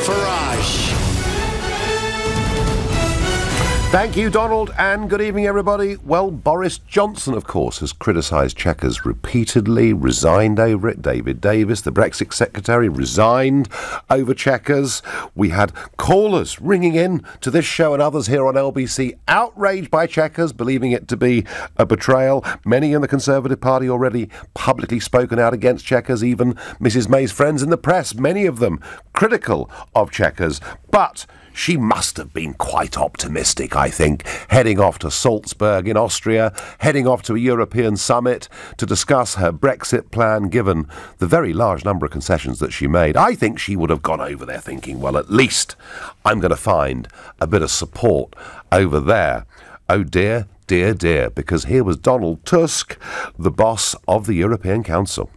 Farage. Thank you, Donald, and good evening, everybody. Well, Boris Johnson, of course, has criticised Chequers repeatedly, resigned over it. David Davis, the Brexit secretary, resigned over Chequers. We had callers ringing in to this show and others here on LBC, outraged by Chequers, believing it to be a betrayal. Many in the Conservative Party already publicly spoken out against Chequers, even Mrs May's friends in the press, many of them critical of Chequers. But she must have been quite optimistic, I think, heading off to Salzburg in Austria, heading off to a European summit to discuss her Brexit plan, given the very large number of concessions that she made. I think she would have gone over there thinking, well, at least I'm going to find a bit of support over there. Oh dear, dear, dear, because here was Donald Tusk, the boss of the European Council.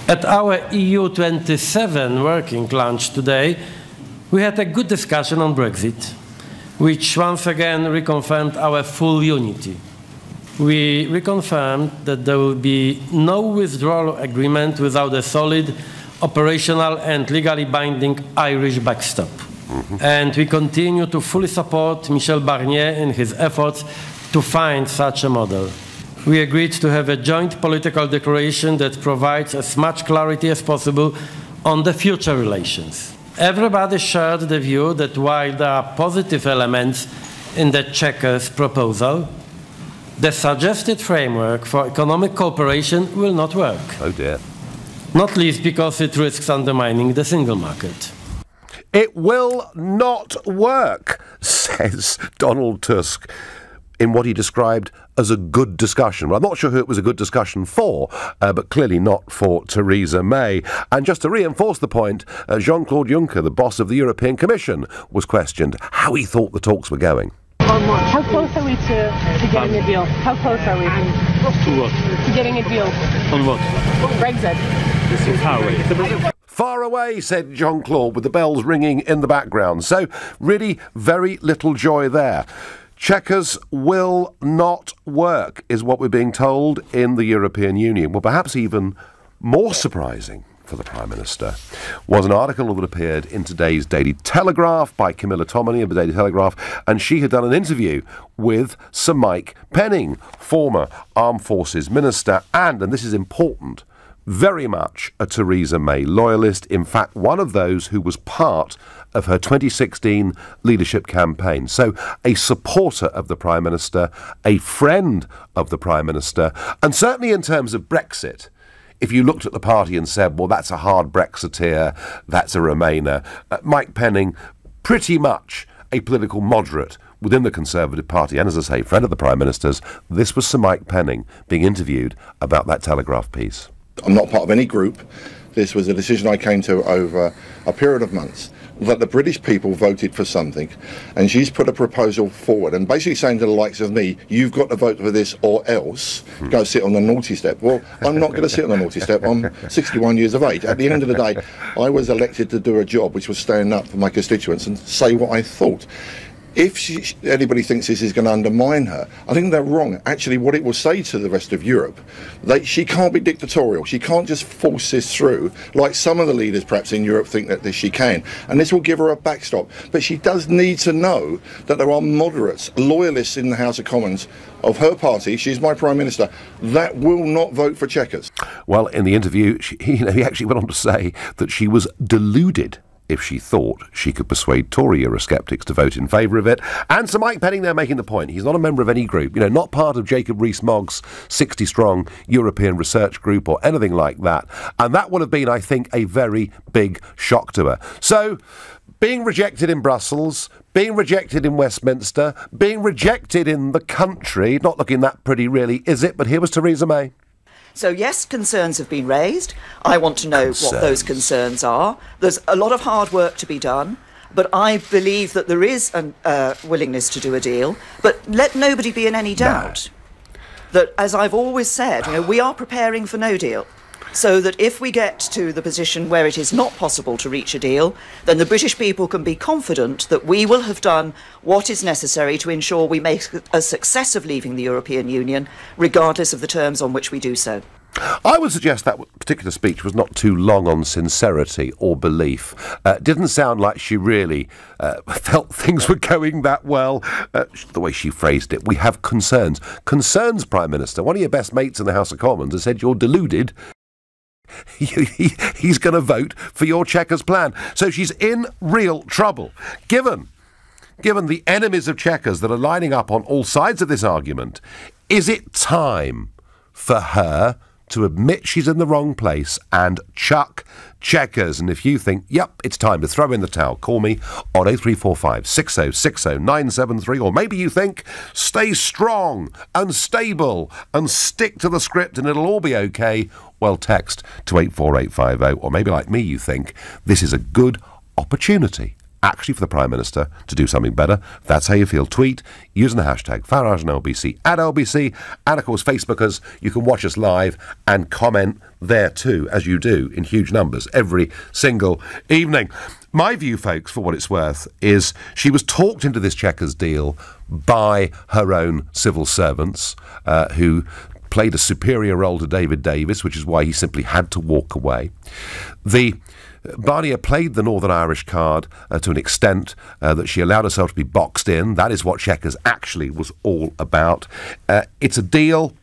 At our EU27 working lunch today, we had a good discussion on Brexit, which once again reconfirmed our full unity. We reconfirmed that there will be no withdrawal agreement without a solid, operational and legally binding Irish backstop. And we continue to fully support Michel Barnier in his efforts to find such a model. We agreed to have a joint political declaration that provides as much clarity as possible on the future relations. Everybody shared the view that while there are positive elements in the Chequers proposal, the suggested framework for economic cooperation will not work. Oh dear. Not least because it risks undermining the single market. It will not work, says Donald Tusk, in what he described as a good discussion. Well, I'm not sure who it was a good discussion for, but clearly not for Theresa May. And just to reinforce the point, Jean-Claude Juncker, the boss of the European Commission, was questioned how he thought the talks were going. How close are we to getting a deal? How close are we? To what? To getting a deal. On what? Brexit. This is how it. Far away, said Jean-Claude, with the bells ringing in the background. So, really very little joy there. Chequers will not work, is what we're being told in the European Union. Well, perhaps even more surprising for the Prime Minister was an article that appeared in today's Daily Telegraph by Camilla Tominey of the Daily Telegraph, and she had done an interview with Sir Mike Penning, former Armed Forces Minister, and this is important, very much a Theresa May loyalist, in fact one of those who was part of her 2016 leadership campaign. So a supporter of the Prime Minister, a friend of the Prime Minister, and certainly in terms of Brexit, if you looked at the party and said, well, that's a hard Brexiteer, that's a Remainer, Mike Penning, pretty much a political moderate within the Conservative Party, and as I say, friend of the Prime Minister's. This was Sir Mike Penning being interviewed about that Telegraph piece. I'm not part of any group. This was a decision I came to over a period of months, that the British people voted for something, and she's put a proposal forward and basically saying to the likes of me, you've got to vote for this or else go sit on the naughty step. Well, I'm not going to sit on the naughty step. I'm 61 years of age. At the end of the day, I was elected to do a job which was standing up for my constituents and say what I thought. If anybody thinks this is going to undermine her, I think they're wrong. Actually, what it will say to the rest of Europe, she can't be dictatorial. She can't just force this through, like some of the leaders perhaps in Europe think that she can. And this will give her a backstop. But she does need to know that there are moderates, loyalists in the House of Commons of her party, she's my Prime Minister, that will not vote for Chequers. Well, in the interview, he actually went on to say that she was deluded if she thought she could persuade Tory Eurosceptics to vote in favour of it. And Sir Mike Penning there making the point. He's not a member of any group, not part of Jacob Rees-Mogg's 60-strong European research group or anything like that. And that would have been, I think, a very big shock to her. So, being rejected in Brussels, being rejected in Westminster, being rejected in the country, not looking that pretty really, is it? But here was Theresa May. So yes, concerns have been raised. I want to know what those concerns are. There's a lot of hard work to be done, but I believe that there is a willingness to do a deal. But let nobody be in any doubt that, as I've always said, we are preparing for no deal. So that if we get to the position where it is not possible to reach a deal, then the British people can be confident that we will have done what is necessary to ensure we make a success of leaving the European Union, regardless of the terms on which we do so. I would suggest that particular speech was not too long on sincerity or belief. Didn't sound like she really felt things were going that well. The way she phrased it, we have concerns. Concerns, Prime Minister. One of your best mates in the House of Commons has said you're deluded. He's going to vote for your Chequers plan. So she's in real trouble. Given the enemies of Chequers that are lining up on all sides of this argument, is it time for her to admit she's in the wrong place and chuck Chequers? And if you think, yep, it's time to throw in the towel, call me on 0345 6060 973. Or maybe you think, stay strong and stable and stick to the script and it'll all be okay. Well, text to 84850. Or maybe like me, you think this is a good opportunity actually for the Prime Minister to do something better. If that's how you feel, tweet using the hashtag Farage and LBC at LBC, and of course Facebookers, you can watch us live and comment there too, as you do in huge numbers every single evening. My view, folks, for what it's worth, is she was talked into this Chequers deal by her own civil servants who played a superior role to David Davis, which is why he simply had to walk away. Barnier played the Northern Irish card to an extent that she allowed herself to be boxed in. That is what Chequers actually was all about. It's a deal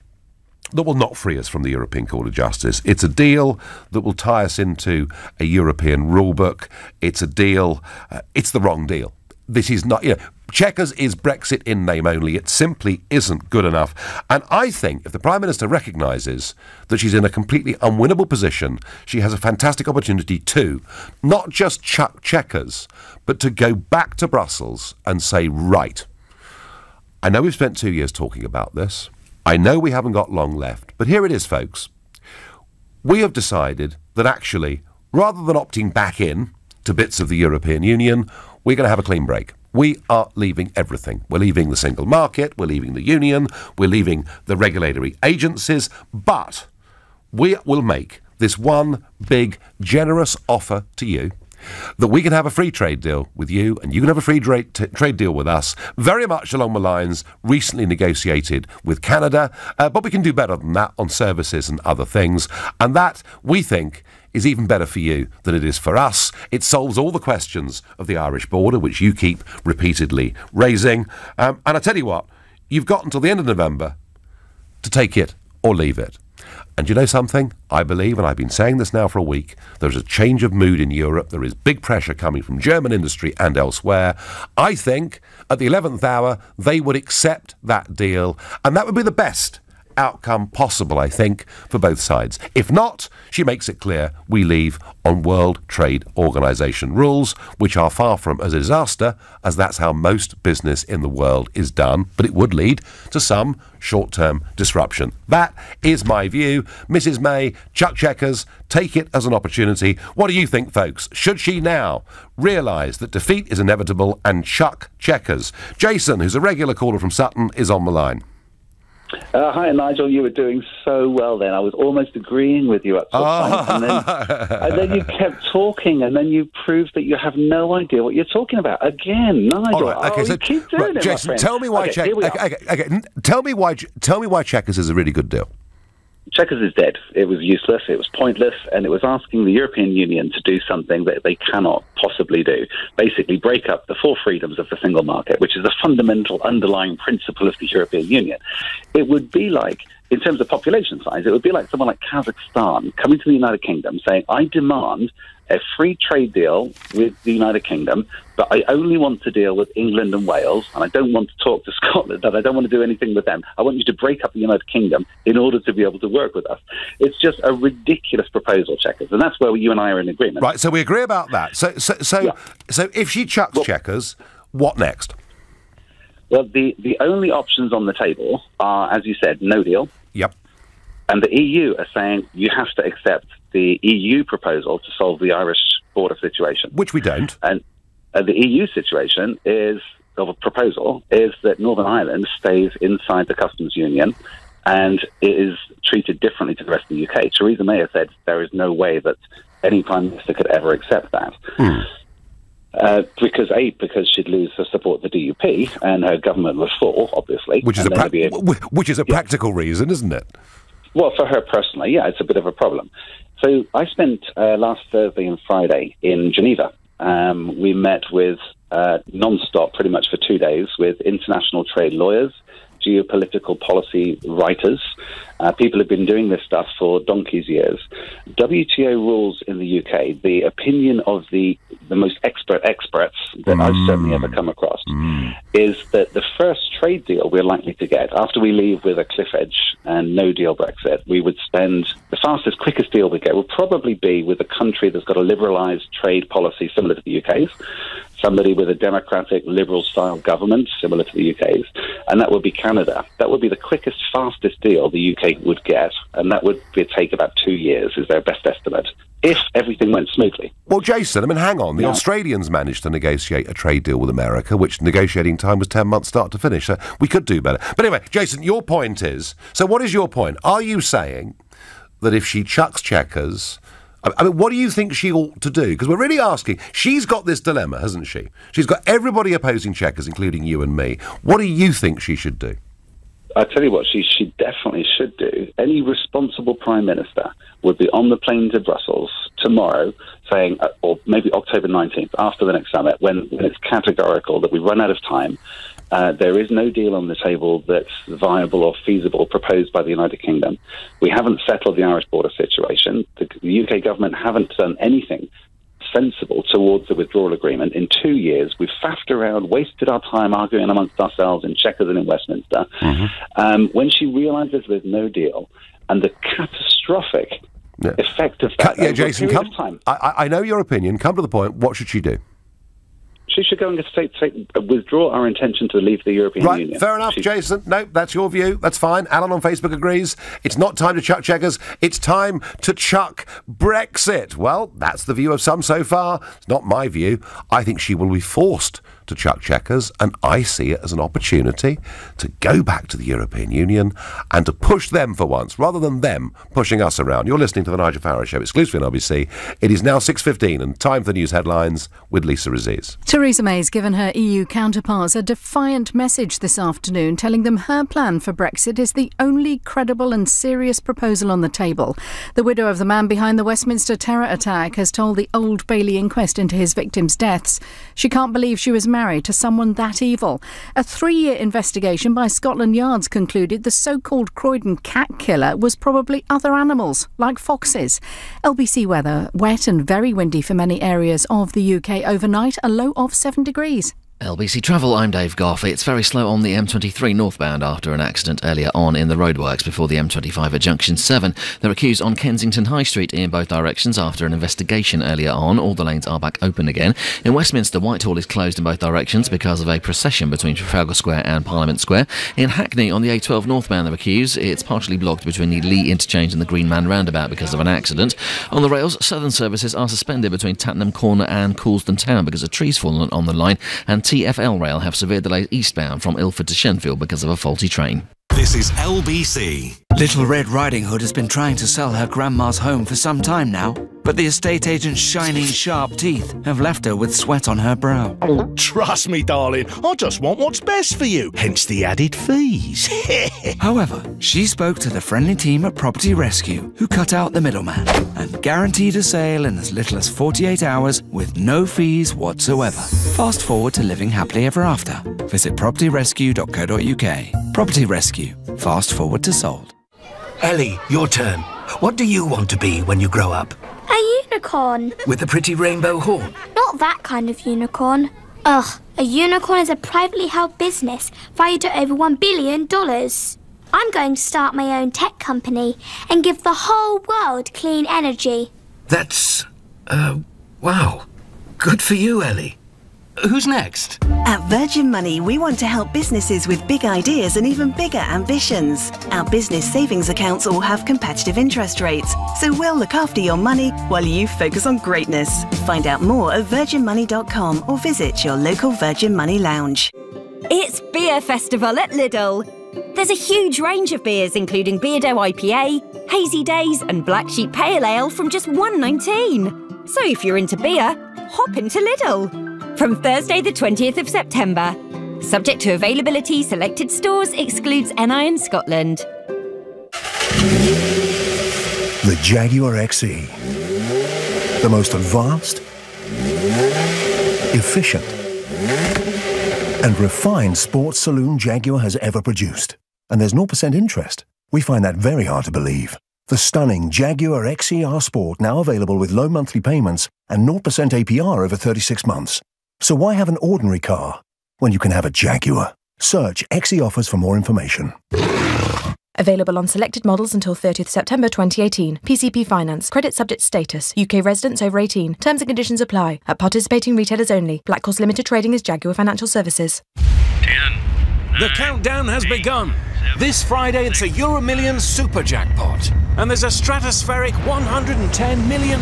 that will not free us from the European Court of Justice. It's a deal that will tie us into a European rulebook. It's a deal, it's the wrong deal. This is not, Chequers is Brexit in name only. It simply isn't good enough. And I think if the Prime Minister recognises that she's in a completely unwinnable position, she has a fantastic opportunity to not just chuck Chequers, but to go back to Brussels and say, right, I know we've spent 2 years talking about this. I know we haven't got long left. But here it is, folks. We have decided that actually, rather than opting back in to bits of the European Union, we're going to have a clean break. We are leaving everything. We're leaving the single market, we're leaving the union, we're leaving the regulatory agencies, but we will make this one big, generous offer to you that we can have a free trade deal with you and you can have a free trade deal with us, very much along the lines recently negotiated with Canada, but we can do better than that on services and other things, and that, we think, is even better for you than it is for us. It solves all the questions of the Irish border, which you keep repeatedly raising. And I tell you what, you've got until the end of November to take it or leave it. And you know something? I believe, and I've been saying this now for a week, there's a change of mood in Europe. There is big pressure coming from German industry and elsewhere. I think at the 11th hour, they would accept that deal. And that would be the best outcome possible, I think, for both sides. If not, she makes it clear we leave on World Trade Organization rules, which are far from a disaster, as that's how most business in the world is done, but it would lead to some short-term disruption. That is my view. Mrs May, chuck Chequers, take it as an opportunity. What do you think, folks? Should she now realise that defeat is inevitable and chuck Chequers? Jason, who's a regular caller from Sutton, is on the line. Hi, Nigel. You were doing so well then. I was almost agreeing with you at some point. And then you kept talking, and then you proved that you have no idea what you're talking about. Again, Nigel. All right, okay, so, you keep doing it, Jason, my friend. tell me why tell me why Chequers is a really good deal. Chequers is dead. It was useless, it was pointless, and it was asking the European Union to do something that they cannot possibly do. Basically break up the four freedoms of the single market, which is a fundamental underlying principle of the European Union. It would be like, in terms of population size, it would be like someone like Kazakhstan coming to the United Kingdom saying, I demand a free trade deal with the United Kingdom, but I only want to deal with England and Wales, and I don't want to talk to Scotland, and I don't want to do anything with them. I want you to break up the United Kingdom in order to be able to work with us. It's just a ridiculous proposal, Chequers, and that's where you and I are in agreement. Right, so we agree about that. So if she chucks Chequers, what next? Well, the only options on the table are, as you said, no deal. Yep. And the EU are saying you have to accept the EU proposal to solve the Irish border situation. Which we don't. And the EU situation of a proposal is that Northern Ireland stays inside the customs union and it is treated differently to the rest of the UK. Theresa May has said there is no way that any Prime Minister could ever accept that. Because she'd lose her support for the DUP and her government was full, obviously. Which is a practical reason, isn't it? Well, for her personally, yeah, it's a bit of a problem. So I spent last Thursday and Friday in Geneva. We met with non-stop, pretty much for 2 days, with international trade lawyers, geopolitical policy writers, people who've been doing this stuff for donkey's years. WTO rules in the UK, the opinion of the most experts that I've certainly ever come across, is that the first trade deal we're likely to get, after we leave with a cliff edge and no deal Brexit, we would spend the fastest, quickest deal we get will probably be with a country that's got a liberalised trade policy similar to the UK's, somebody with a democratic, liberal-style government similar to the UK's, and that would be Canada. That would be the quickest, fastest deal the UK would get, and that would take about 2 years, is their best estimate, if everything went smoothly. Well, Jason, I mean, hang on. The Australians managed to negotiate a trade deal with America, which negotiating time was 10 months start to finish, so we could do better. But anyway, Jason, your point is... So what is your point? Are you saying that if she chucks Chequers... I mean, what do you think she ought to do? Because we're really asking. She's got this dilemma, hasn't she? She's got everybody opposing Chequers, including you and me. What do you think she should do? I tell you what, she definitely should do. Any responsible Prime Minister would be on the plane to Brussels tomorrow saying, or maybe October 19th, after the next summit, when it's categorical that we run out of time, there is no deal on the table that's viable or feasible proposed by the United Kingdom. We haven't settled the Irish border situation. The UK government haven't done anything sensible towards the withdrawal agreement in 2 years. We've faffed around, wasted our time arguing amongst ourselves in Chequers and in Westminster. When she realises there's no deal and the catastrophic effect of that... Jason, I know your opinion. Come to the point. What should she do? She should go and withdraw our intention to leave the European Union. Right, fair enough, Jason. No, that's your view. That's fine. Alan on Facebook agrees. It's not time to chuck Chequers. It's time to chuck Brexit. Well, that's the view of some so far. It's not my view. I think she will be forced to chuck Chequers, and I see it as an opportunity to go back to the European Union and to push them for once, rather than them pushing us around. You're listening to the Nigel Farage Show, exclusively on LBC. It is now 6:15 and time for the news headlines with Lisa Aziz. Theresa May's given her EU counterparts a defiant message this afternoon, telling them her plan for Brexit is the only credible and serious proposal on the table. The widow of the man behind the Westminster terror attack has told the Old Bailey inquest into his victims' deaths she can't believe she was married to someone that evil. A 3-year investigation by Scotland Yard's concluded the so-called Croydon cat killer was probably other animals, like foxes. LBC weather, wet and very windy for many areas of the UK overnight, a low of 7 degrees. LBC Travel, I'm Dave Goff. It's very slow on the M23 northbound after an accident earlier on in the roadworks before the M25 at Junction 7. There are queues on Kensington High Street in both directions after an investigation earlier on. All the lanes are back open again. In Westminster, Whitehall is closed in both directions because of a procession between Trafalgar Square and Parliament Square. In Hackney, on the A12 northbound, there are queues. It's partially blocked between the Lee interchange and the Green Man roundabout because of an accident. On the rails, southern services are suspended between Tattenham Corner and Coulsdon Town because of trees fallen on the line, and TfL Rail have severe delays eastbound from Ilford to Shenfield because of a faulty train. This is LBC. Little Red Riding Hood has been trying to sell her grandma's home for some time now, but the estate agent's shining sharp teeth have left her with sweat on her brow. Trust me, darling, I just want what's best for you, hence the added fees. However, she spoke to the friendly team at Property Rescue, who cut out the middleman and guaranteed a sale in as little as 48 hours with no fees whatsoever. Fast forward to living happily ever after. Visit propertyrescue.co.uk. Property Rescue. Fast forward to sold. Ellie, your turn. What do you want to be when you grow up? A unicorn. With a pretty rainbow horn? Not that kind of unicorn. Ugh, a unicorn is a privately held business valued at over $1 billion. I'm going to start my own tech company and give the whole world clean energy. That's... wow. Good for you, Ellie. Who's next? At Virgin Money, we want to help businesses with big ideas and even bigger ambitions. Our business savings accounts all have competitive interest rates, so we'll look after your money while you focus on greatness. Find out more at virginmoney.com or visit your local Virgin Money lounge. It's Beer Festival at Lidl. There's a huge range of beers, including Beardo IPA, Hazy Days and Black Sheep Pale Ale from just $1.19. So if you're into beer, hop into Lidl. From Thursday the 20th of September. Subject to availability, selected stores, excludes NI and Scotland. The Jaguar XE. The most advanced, efficient, and refined sports saloon Jaguar has ever produced. And there's 0% interest. We find that very hard to believe. The stunning Jaguar XE Sport now available with low monthly payments and 0% APR over 36 months. So why have an ordinary car when you can have a Jaguar? Search XE offers for more information. Available on selected models until 30th September 2018. PCP Finance. Credit subject status. UK residents over 18. Terms and conditions apply. At participating retailers only. Black Horse Limited Trading as Jaguar Financial Services. 10. The countdown has begun. This Friday it's a EuroMillions super jackpot. And there's a stratospheric £110 million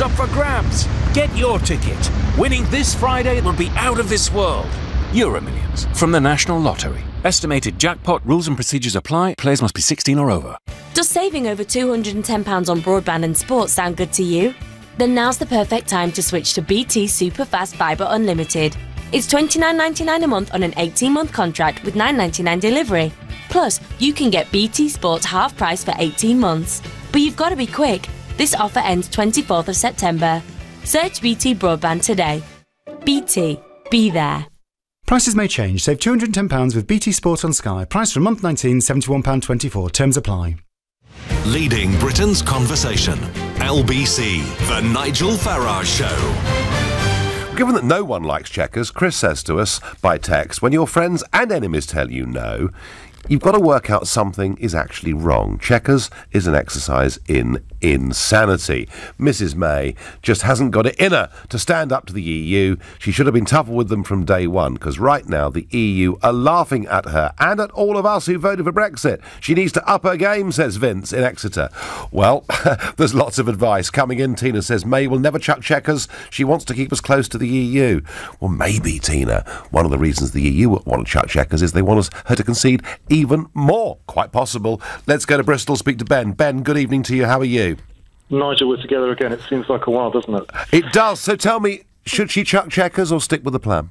up for grabs. Get your ticket. Winning this Friday will be out of this world. EuroMillions from the National Lottery. Estimated jackpot rules and procedures apply. Players must be 16 or over. Does saving over £210 on broadband and sports sound good to you? Then now's the perfect time to switch to BT Superfast Fibre Unlimited. It's $29.99 a month on an 18-month contract with $9.99 delivery. Plus, you can get BT Sports half price for 18 months. But you've got to be quick. This offer ends 24th of September. Search BT Broadband today. BT. Be there. Prices may change. Save £210 with BT Sport on Sky. Price from month 19, £71.24. Terms apply. Leading Britain's conversation. LBC, The Nigel Farage Show. Given that no one likes checkers, Chris says to us by text, when your friends and enemies tell you no, you've got to work out something is actually wrong. Checkers is an exercise in insanity. Mrs May just hasn't got it in her to stand up to the EU. She should have been tougher with them from day one, because right now the EU are laughing at her and at all of us who voted for Brexit. She needs to up her game, says Vince in Exeter. Well, there's lots of advice coming in. Tina says May will never chuck checkers. She wants to keep us close to the EU. Well, maybe, Tina, one of the reasons the EU want to chuck checkers is they want her to concede even more. Quite possible. Let's go to Bristol, speak to Ben. Ben, good evening to you. How are you? Nigel, we're together again. It seems like a while, doesn't it? It does. So tell me, should she chuck checkers or stick with the plan?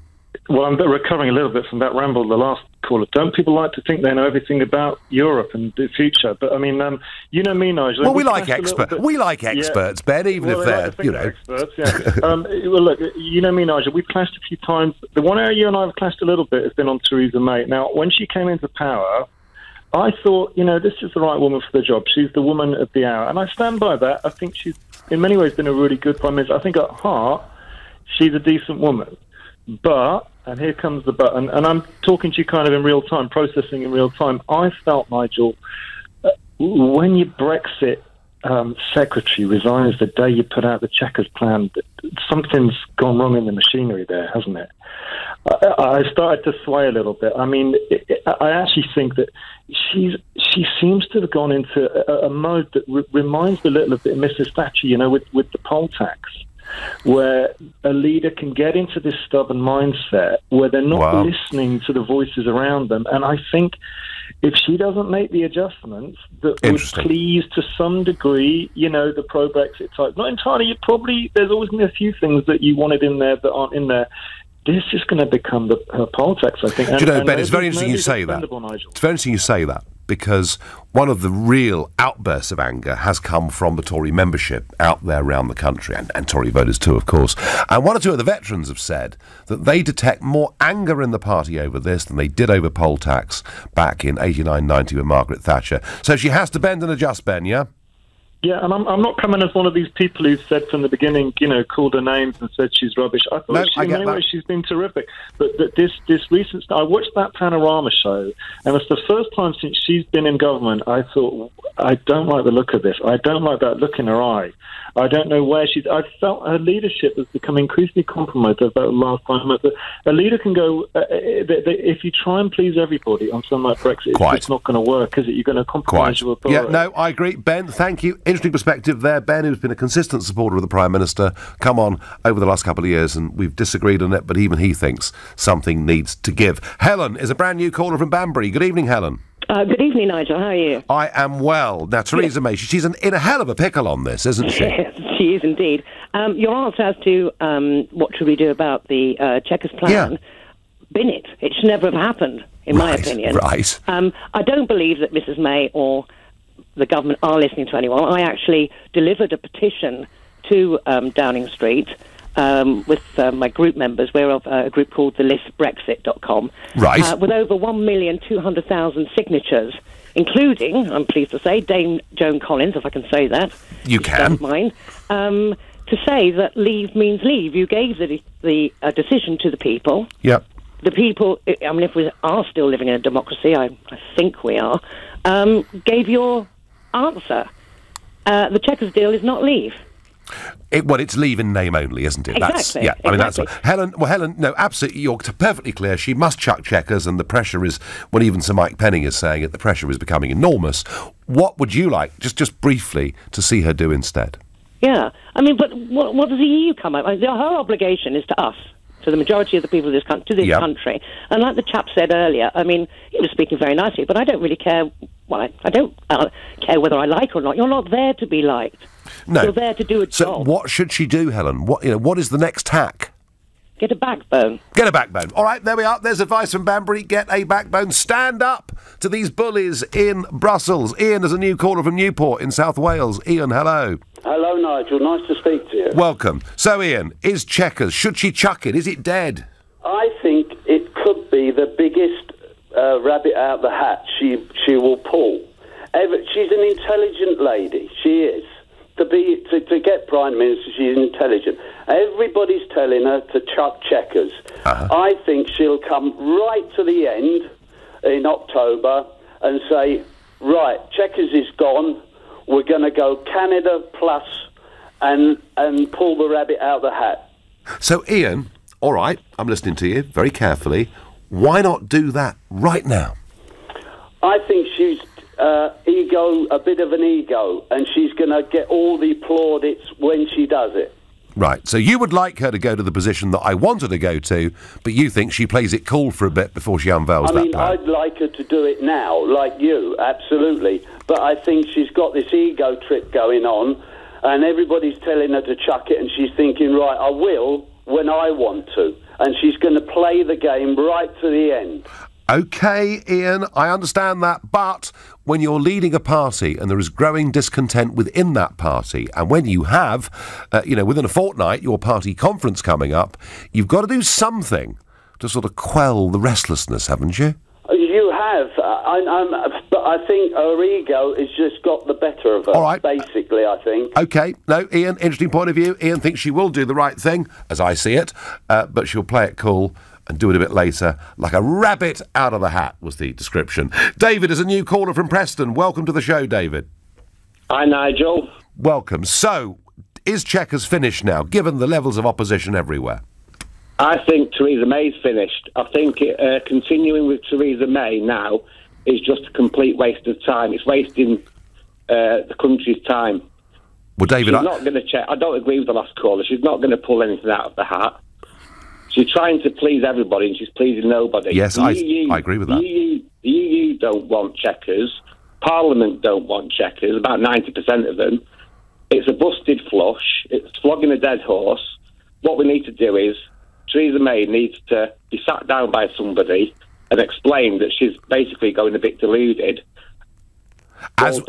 Well, I'm recovering a little bit from that ramble the last caller. Don't people like to think they know everything about Europe and the future? But I mean, you know me, Nigel. Well, we like experts. We like experts, yeah. Ben, even if they're, you know, experts. Yeah. Well, look, you know me, Nigel. We've clashed a few times. The one area you and I have clashed a little bit has been on Theresa May. Now, when she came into power, I thought, you know, this is the right woman for the job. She's the woman of the hour. And I stand by that. I think she's, in many ways, been a really good Prime Minister. I think at heart, she's a decent woman. But, and here comes the but, and I'm talking to you kind of in real time, processing in real time. I felt, Nigel, when your Brexit secretary resigns the day you put out the Chequers plan, something's gone wrong in the machinery there, hasn't it? I started to sway a little bit. I mean, I actually think that she seems to have gone into a mode that reminds me a little bit of Mrs. Thatcher, you know, with the poll tax, where a leader can get into this stubborn mindset where they're not listening to the voices around them. And I think if she doesn't make the adjustments that would please, to some degree, you know, the pro-Brexit type, not entirely, probably there's always going to be a few things that you wanted in there that aren't in there. This is going to become her poll tax, I think. Do you know, Ben, it's very interesting you say that. It's very interesting you say that, because one of the real outbursts of anger has come from the Tory membership out there around the country, and Tory voters too, of course. And one or two of the veterans have said that they detect more anger in the party over this than they did over poll tax back in 89-90 with Margaret Thatcher. So she has to bend and adjust, Ben, yeah? Yeah, and I'm not coming as one of these people who said from the beginning, you know, called her names and said she's rubbish. I thought in many ways she's been terrific. But this recent, I watched that Panorama show, and it's the first time since she's been in government I thought, I don't like the look of this. I don't like that look in her eye. I don't know where she's... I felt her leadership has become increasingly compromised over the last time. A leader can go... if you try and please everybody on something like Brexit, it's not going to work, is it? You're going to compromise your authority. Yeah, no, I agree. Ben, thank you. Interesting perspective there. Ben, who's been a consistent supporter of the Prime Minister, come on over the last couple of years, and we've disagreed on it, but even he thinks something needs to give. Helen is a brand new caller from Banbury. Good evening, Helen. Good evening, Nigel. How are you? I am well. Now, Theresa May, she's in a hell of a pickle on this, isn't she? Yes, she is indeed. Your answer as to what should we do about the Chequers plan, bin it. It should never have happened, in my opinion. Right. I don't believe that Mrs May or the government are listening to anyone. I actually delivered a petition to Downing Street with my group members. We're of a group called thelistbrexit.com. Right. With over 1,200,000 signatures, including, I'm pleased to say, Dame Joan Collins, if I can say that. You can. Mind, to say that leave means leave. You gave the decision to the people. Yep. The people, I mean, if we are still living in a democracy, I think we are, gave your answer. The Chequers deal is not leave. It's leave in name only, isn't it? Exactly. I mean, that's Helen. Well, Helen, no, absolutely, you're perfectly clear. She must chuck Chequers, and the pressure is, well, even Sir Mike Penning is saying it, the pressure is becoming enormous. What would you like, just briefly, to see her do instead? Yeah, I mean, but what does the EU come up? Her obligation is to us, to the majority of the people of this country, to this country. And like the chap said earlier, I mean, he was speaking very nicely, but I don't really care. Well, I don't care whether I like or not. You're not there to be liked. No. You're there to do a job. So what should she do, Helen? What is the next tack? Get a backbone. Get a backbone. All right, there we are. There's advice from Banbury. Get a backbone. Stand up to these bullies in Brussels. Ian is a new caller from Newport in South Wales. Ian, hello. Hello, Nigel. Nice to speak to you. Welcome. So, Ian, is Chequers, should she chuck it? Is it dead? I think it could be the biggest rabbit out of the hat she will pull. She's an intelligent lady. She is. To get Prime Minister, she's intelligent. Everybody's telling her to chuck Chequers. I think she'll come right to the end in October and say, right, Chequers is gone. We're going to go Canada plus and pull the rabbit out of the hat. So, Ian, all right, I'm listening to you very carefully. Why not do that right now? I think she's a bit of an ego, and she's going to get all the plaudits when she does it. Right, so you would like her to go to the position that I want her to go to, but you think she plays it cool for a bit before she unveils that plan? I'd like her to do it now, like you, absolutely. But I think she's got this ego trip going on, and everybody's telling her to chuck it, and she's thinking, right, I will when I want to. And she's going to play the game right to the end. OK, Ian, I understand that, but when you're leading a party and there is growing discontent within that party, and when you have, within a fortnight, your party conference coming up, you've got to do something to sort of quell the restlessness, haven't you? You have, but I think her ego has just got the better of her, all right. Basically, I think. OK, no, Ian, interesting point of view. Ian thinks she will do the right thing, as I see it, but she'll play it cool and do it a bit later, like a rabbit out of the hat, was the description. David is a new caller from Preston. Welcome to the show, David. Hi, Nigel. Welcome. So, is Chequers finished now, given the levels of opposition everywhere? I think Theresa May's finished. I think continuing with Theresa May now is just a complete waste of time. It's wasting the country's time. Well, David, she's not going to check. I don't agree with the last caller. She's not going to pull anything out of the hat. She's trying to please everybody, and she's pleasing nobody. Yes, I agree with that. The EU don't want Chequers. Parliament don't want Chequers, about 90% of them. It's a busted flush. It's flogging a dead horse. What we need to do is, Theresa May needs to be sat down by somebody and explain that she's basically going a bit deluded. As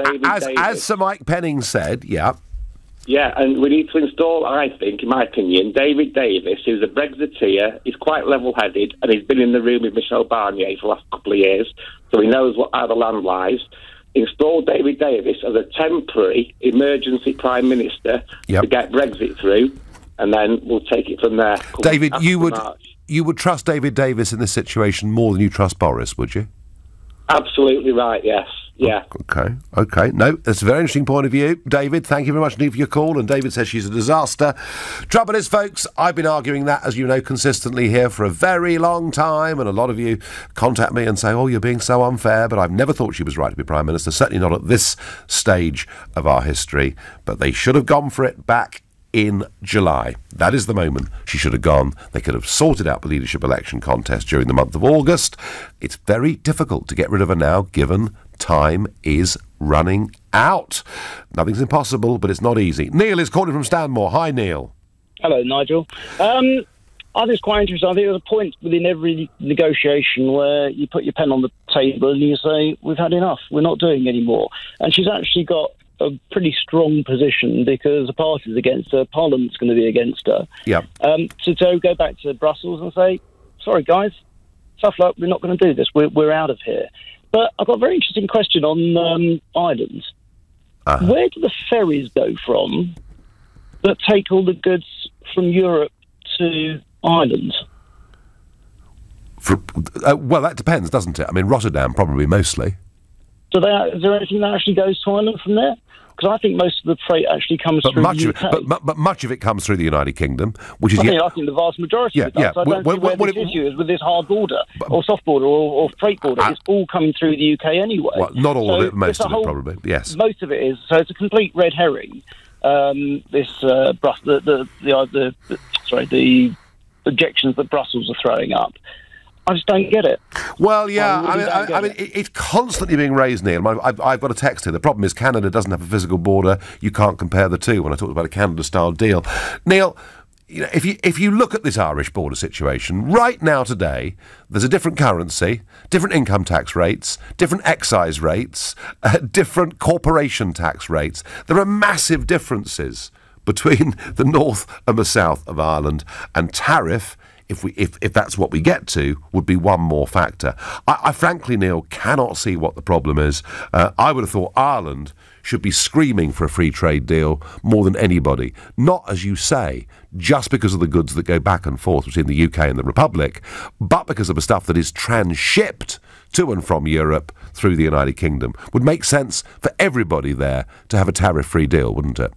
Sir Mike Penning said, yeah. Yeah, and we need to install, I think, in my opinion, David Davis, who's a Brexiteer. He's quite level-headed, and he's been in the room with Michel Barnier for the last couple of years, so he knows how the land lies. Install David Davis as a temporary emergency Prime Minister to get Brexit through, and then we'll take it from there. David, you would trust David Davis in this situation more than you trust Boris, would you? Absolutely right, yes. Yeah. OK. No, that's a very interesting point of view. David, thank you very much indeed for your call. And David says she's a disaster. Trouble is, folks, I've been arguing that, as you know, consistently here for a very long time. And a lot of you contact me and say, oh, you're being so unfair. But I've never thought she was right to be Prime Minister. Certainly not at this stage of our history. But they should have gone for it back in July. That is the moment she should have gone. They could have sorted out the leadership election contest during the month of August. It's very difficult to get rid of her now, given time is running out. Nothing's impossible, but it's not easy. Neil is calling from Stanmore. Hi, Neil. Hello, Nigel. I think it's quite interesting. I think there's a point within every negotiation where you put your pen on the table and you say, we've had enough, we're not doing any more. And she's actually got a pretty strong position because the party's against her, Parliament's going to be against her. Yeah. To go back to Brussels and say, sorry, guys, tough luck, we're not going to do this, we're out of here. But I've got a very interesting question on Ireland. Where do the ferries go from that take all the goods from Europe to Ireland? Well, that depends, doesn't it? I mean, Rotterdam probably mostly. Is there anything that actually goes to Ireland from there? Because I think most of the freight actually comes through the UK. But much of it comes through the United Kingdom, which is... I think the vast majority of it does. Yeah. So I don't see where this issue is with this hard border, or soft border, or freight border. It's all coming through the UK anyway. Well, not all of it, most of it probably, yes. Most of it is. So it's a complete red herring. The objections that Brussels are throwing up. I just don't get it. Well, yeah, I mean, it's constantly being raised, Neil. I've got a text here. The problem is Canada doesn't have a physical border. You can't compare the two when I talked about a Canada-style deal. Neil, you know, if you look at this Irish border situation, right now today, there's a different currency, different income tax rates, different excise rates, different corporation tax rates. There are massive differences between the north and the south of Ireland, and tariff, if that's what we get to, would be one more factor. I frankly, Neil, cannot see what the problem is. I would have thought Ireland should be screaming for a free trade deal more than anybody. Not, as you say, just because of the goods that go back and forth between the UK and the Republic, but because of the stuff that is transhipped to and from Europe through the United Kingdom. Would make sense for everybody there to have a tariff-free deal, wouldn't it?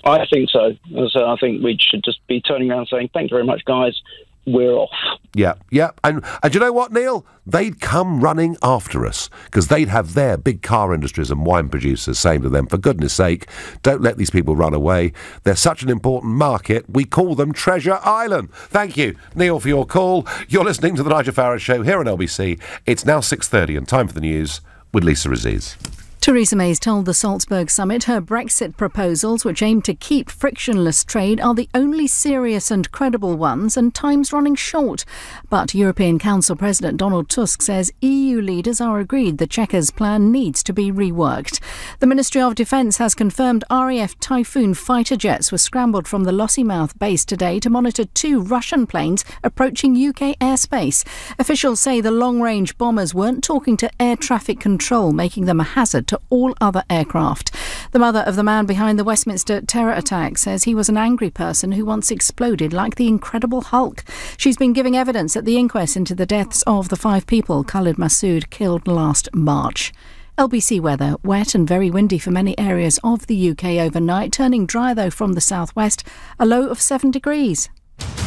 I think so. So I think we should just be turning around saying, thank you very much, guys. We're off. Yeah. And you know what, Neil? They'd come running after us because they'd have their big car industries and wine producers saying to them, for goodness sake, don't let these people run away. They're such an important market. We call them Treasure Island. Thank you, Neil, for your call. You're listening to The Nigel Farage Show here on LBC. It's now 6:30 and time for the news with Lisa Aziz. Theresa May's told the Salzburg summit her Brexit proposals, which aim to keep frictionless trade, are the only serious and credible ones, and time's running short. But European Council President Donald Tusk says EU leaders are agreed the Chequers plan needs to be reworked. The Ministry of Defence has confirmed RAF Typhoon fighter jets were scrambled from the Lossiemouth base today to monitor 2 Russian planes approaching UK airspace. Officials say the long-range bombers weren't talking to air traffic control, making them a hazard to all other aircraft. The mother of the man behind the Westminster terror attack says he was an angry person who once exploded like the Incredible Hulk. She's been giving evidence at the inquest into the deaths of the 5 people Khalid Massoud killed last March. LBC weather, wet and very windy for many areas of the UK overnight, turning dry though from the southwest, a low of 7 degrees.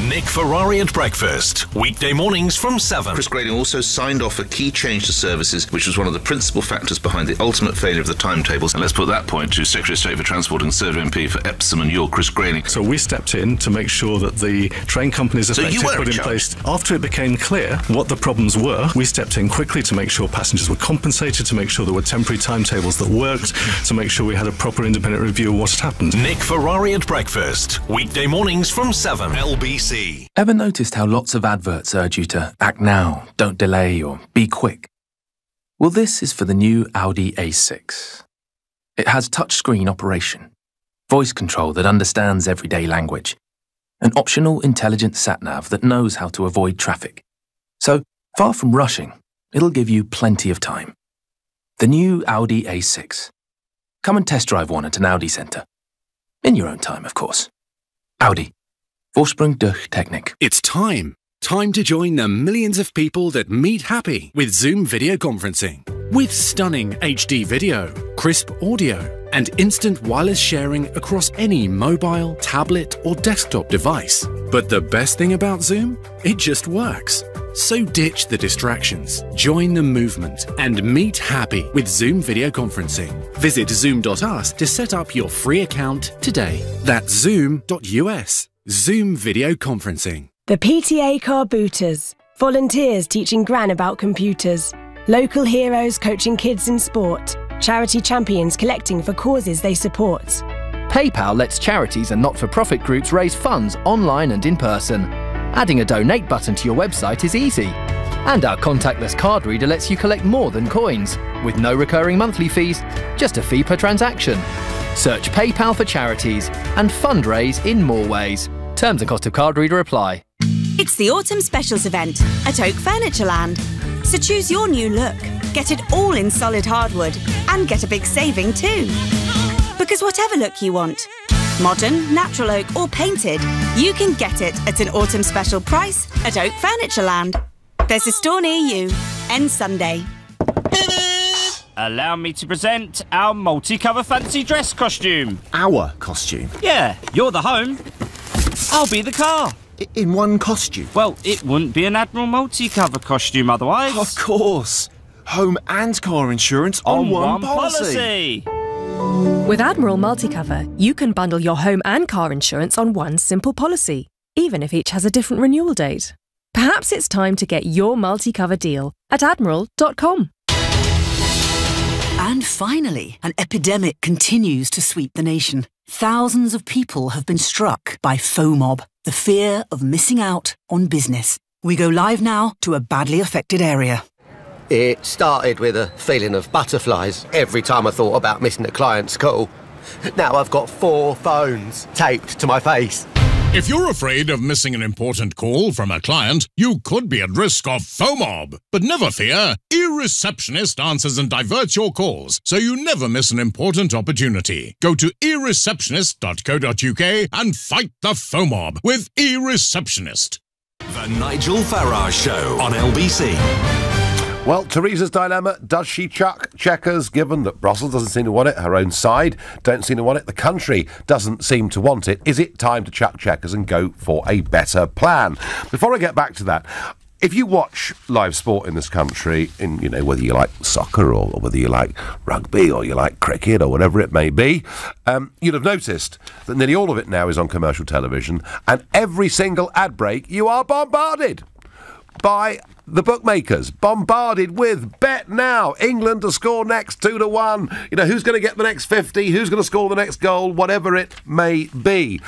Nick Ferrari at breakfast, weekday mornings from 7. Chris Grayling also signed off a key change to services, which was one of the principal factors behind the ultimate failure of the timetables. And let's put that point to Secretary of State for Transport and Conservative MP for Epsom and York, Chris Grayling. So we stepped in to make sure that the train companies affected put in place. After it became clear what the problems were, we stepped in quickly to make sure passengers were compensated, to make sure there were temporary timetables that worked, to make sure we had a proper independent review of what had happened. Nick Ferrari at breakfast, weekday mornings from 7. LBC. Ever noticed how lots of adverts urge you to act now, don't delay, or be quick? Well, this is for the new Audi A6. It has touchscreen operation, voice control that understands everyday language, an optional intelligent sat-nav that knows how to avoid traffic. So, far from rushing, it'll give you plenty of time. The new Audi A6. Come and test drive one at an Audi centre. In your own time, of course. Audi. Vorsprung durch Technik. It's time. Time to join the millions of people that meet happy with Zoom video conferencing. With stunning HD video, crisp audio, and instant wireless sharing across any mobile, tablet, or desktop device. But the best thing about Zoom? It just works. So ditch the distractions, join the movement, and meet happy with Zoom video conferencing. Visit zoom.us to set up your free account today. That's zoom.us. Zoom video conferencing. The PTA Car Booters. Volunteers teaching Gran about computers. Local heroes coaching kids in sport. Charity champions collecting for causes they support. PayPal lets charities and not-for-profit groups raise funds online and in person. Adding a donate button to your website is easy. And our contactless card reader lets you collect more than coins, with no recurring monthly fees, just a fee per transaction. Search PayPal for charities and fundraise in more ways. Terms and cost of card reader apply. It's the Autumn Specials event at Oak Furnitureland. So choose your new look, get it all in solid hardwood, and get a big saving too. Because whatever look you want, modern, natural oak or painted, you can get it at an autumn special price at Oak Furnitureland. There's a store near you. End Sunday. Allow me to present our multi-colour fancy dress costume. Our costume? Yeah, you're the home. I'll be the car. In one costume? Well, it wouldn't be an Admiral multi-cover costume otherwise. Of course. Home and car insurance on one policy. With Admiral Multicover, you can bundle your home and car insurance on one simple policy, even if each has a different renewal date. Perhaps it's time to get your multi-cover deal at admiral.com. And finally, an epidemic continues to sweep the nation. Thousands of people have been struck by FOMOB, the fear of missing out on business. We go live now to a badly affected area. It started with a feeling of butterflies every time I thought about missing a client's call. Now I've got 4 phones taped to my face. If you're afraid of missing an important call from a client, you could be at risk of FOMOB. But never fear, eReceptionist answers and diverts your calls, so you never miss an important opportunity. Go to eReceptionist.co.uk and fight the FOMOB with eReceptionist. The Nigel Farage Show on LBC. Well, Theresa's dilemma, does she chuck Chequers, given that Brussels doesn't seem to want it, her own side don't seem to want it, the country doesn't seem to want it? Is it time to chuck Chequers and go for a better plan? Before I get back to that, if you watch live sport in this country, in whether you like soccer or whether you like rugby or you like cricket or whatever it may be, you'd have noticed that nearly all of it now is on commercial television, and every single ad break you are bombarded by the bookmakers, bombarded with bet now, England to score next 2-1, who's going to get the next 50, who's going to score the next goal, whatever it may be.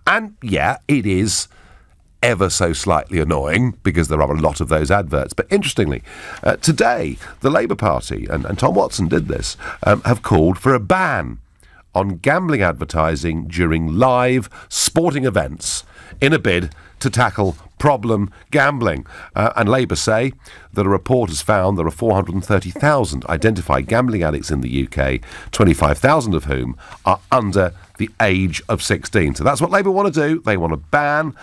And yeah, it is ever so slightly annoying because there are a lot of those adverts. But interestingly, today, the Labour Party, and Tom Watson did this, have called for a ban on gambling advertising during live sporting events in a bid to tackle problem gambling. And Labour say that a report has found there are 430,000 identified gambling addicts in the UK, 25,000 of whom are under the age of 16. So that's what Labour want to do. They want to ban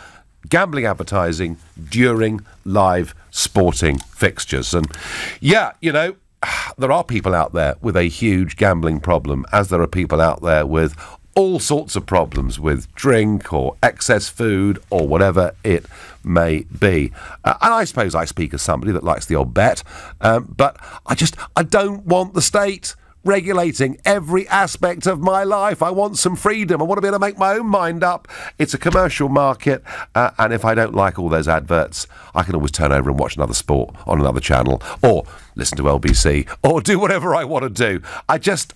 gambling advertising during live sporting fixtures. And yeah, there are people out there with a huge gambling problem, as there are people out there with all sorts of problems with drink or excess food or whatever it may be. And I suppose I speak as somebody that likes the old bet, but I don't want the state regulating every aspect of my life. I want some freedom. I want to be able to make my own mind up. It's a commercial market, and if I don't like all those adverts, I can always turn over and watch another sport on another channel, or listen to LBC, or do whatever I want to do. I just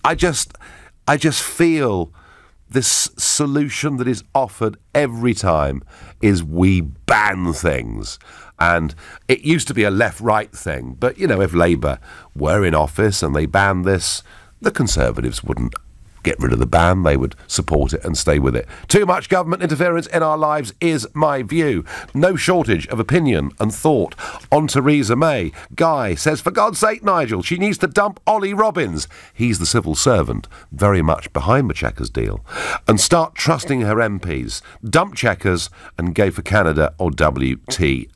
feel this solution that is offered every time is we ban things. And it used to be a left-right thing, but, if Labour were in office and they banned this, the Conservatives wouldn't get rid of the ban. They would support it and stay with it. Too much government interference in our lives is my view. No shortage of opinion and thought on Theresa May. Guy says, for God's sake, Nigel, she needs to dump Ollie Robbins. He's the civil servant, very much behind the Chequers deal. And start trusting her MPs. Dump Chequers and go for Canada or WTO.